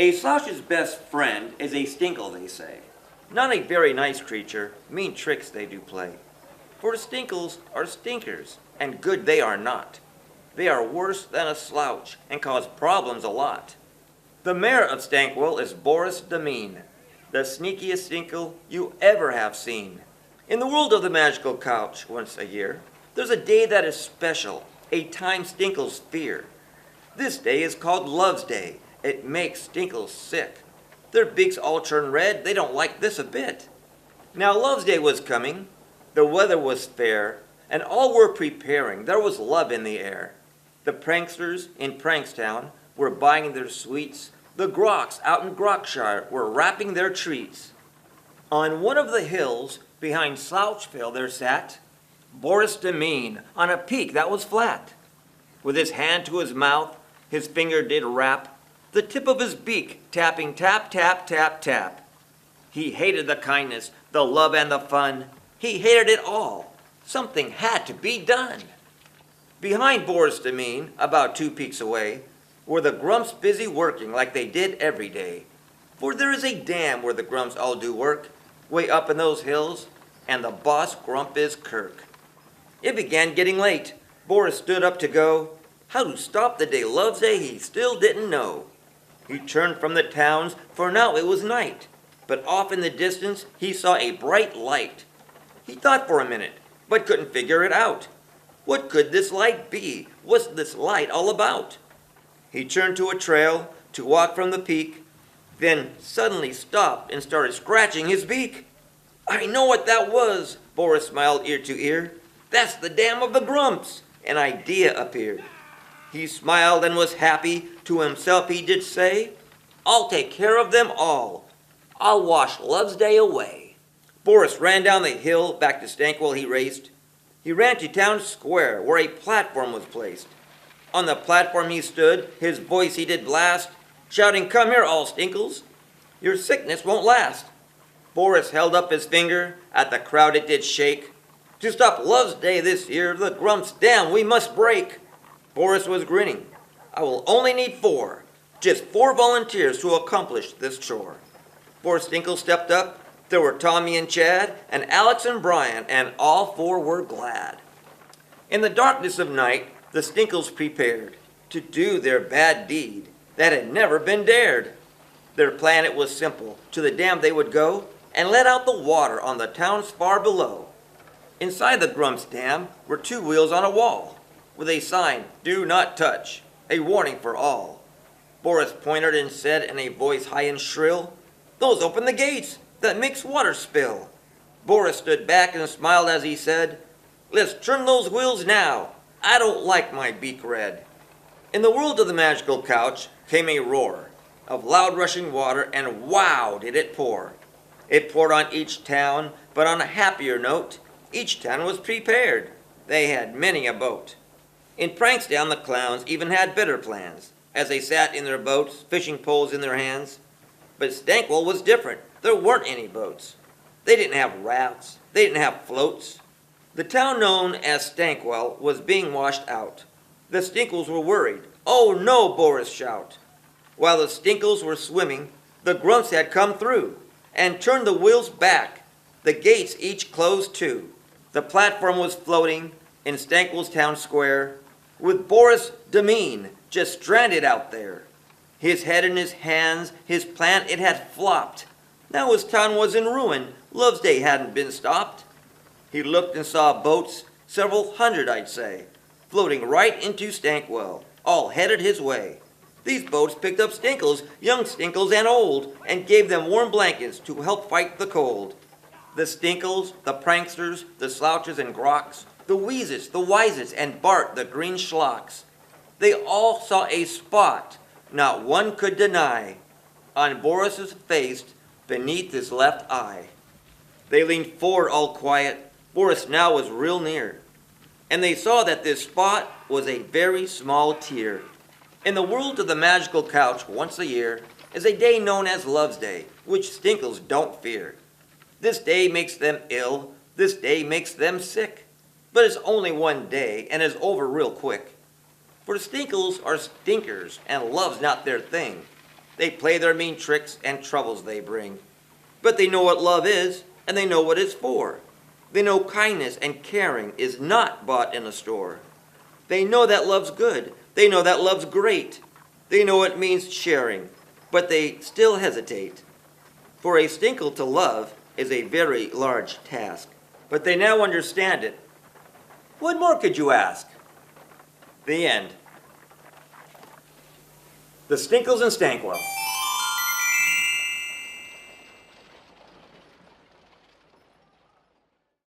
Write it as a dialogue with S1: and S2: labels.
S1: A slouch's best friend is a stinkle, they say. Not a very nice creature, mean tricks they do play. For stinkles are stinkers, and good they are not. They are worse than a slouch, and cause problems a lot. The mayor of Stankwell is Boris the Mean, the sneakiest stinkle you ever have seen. In the world of the magical couch, once a year, there's a day that is special, a time stinkles fear. This day is called Love's Day. It makes stinkles sick. Their beaks all turn red, they don't like this a bit. Now Love's Day was coming, the weather was fair, and all were preparing, there was love in the air. The pranksters in Prankstown were buying their sweets, the groks out in Grokshire were wrapping their treats. On one of the hills behind Slouchville there sat Boris the Mean on a peak that was flat. With his hand to his mouth, his finger did rap, the tip of his beak tapping tap, tap, tap, tap. He hated the kindness, the love and the fun. He hated it all. Something had to be done. Behind Boris the Mean, about 2 peaks away, were the grumps busy working like they did every day. For there is a dam where the grumps all do work, way up in those hills, and the boss grump is Kirk. It began getting late. Boris stood up to go. How to stop the day Love's Day he still didn't know. He turned from the towns, for now it was night, but off in the distance he saw a bright light. He thought for a minute, but couldn't figure it out. What could this light be? What's this light all about? He turned to a trail to walk from the peak, then suddenly stopped and started scratching his beak. I know what that was, Boris smiled ear to ear. That's the dam of the grumps. An idea appeared. He smiled and was happy. To himself he did say, I'll take care of them all. I'll wash Love's Day away. Boris ran down the hill, back to Stankwell he raced. He ran to town square, where a platform was placed. On the platform he stood, his voice he did blast, shouting, Come here, all stinkles, your sickness won't last. Boris held up his finger, at the crowd it did shake. To stop Love's Day this year, the grumps dam we must break. Boris was grinning. I will only need 4, just 4 volunteers to accomplish this chore. 4 stinkles stepped up. There were Tommy and Chad, and Alex and Brian, and all 4 were glad. In the darkness of night, the stinkles prepared to do their bad deed that had never been dared. Their plan it was simple. To the dam they would go and let out the water on the towns far below. Inside the grumps dam were 2 wheels on a wall, with a sign, Do not touch, a warning for all. Boris pointed and said in a voice high and shrill, Those open the gates that makes water spill. Boris stood back and smiled as he said, Let's turn those wheels now. I don't like my beak red. In the world of the magical couch came a roar of loud rushing water, and wow did it pour. It poured on each town, but on a happier note, each town was prepared. They had many a boat. In Prankstown the clowns even had better plans, as they sat in their boats, fishing poles in their hands. But Stankwell was different. There weren't any boats. They didn't have rafts. They didn't have floats. The town known as Stankwell was being washed out. The Stinkles were worried. Oh no, Boris shout. While the Stinkles were swimming, the grumps had come through and turned the wheels back. The gates each closed too. The platform was floating in Stankwell's town square, with Boris the Mean just stranded out there. His head in his hands, his plan it had flopped. Now his town was in ruin. Love's Day hadn't been stopped. He looked and saw boats, several hundred I'd say, floating right into Stankwell, all headed his way. These boats picked up Stinkles, young Stinkles and old, and gave them warm blankets to help fight the cold. The Stinkles, the Pranksters, the Slouches and Groks, the Wheezes, the Wises, and Bart the Green Schlocks. They all saw a spot, not one could deny, on Boris's face beneath his left eye. They leaned forward all quiet. Boris now was real near, and they saw that this spot was a very small tear. In the world of the magical couch, once a year, is a day known as Love's Day, which Stinkles don't fear. This day makes them ill, this day makes them sick, but it's only one day and is over real quick. For Stinkles are stinkers, and love's not their thing. They play their mean tricks and troubles they bring. But they know what love is, and they know what it's for. They know kindness and caring is not bought in a store. They know that love's good. They know that love's great. They know it means sharing, but they still hesitate. For a Stinkle to love is a very large task, but they now understand it. What more could you ask? The end. The Stinkles and Stankwell.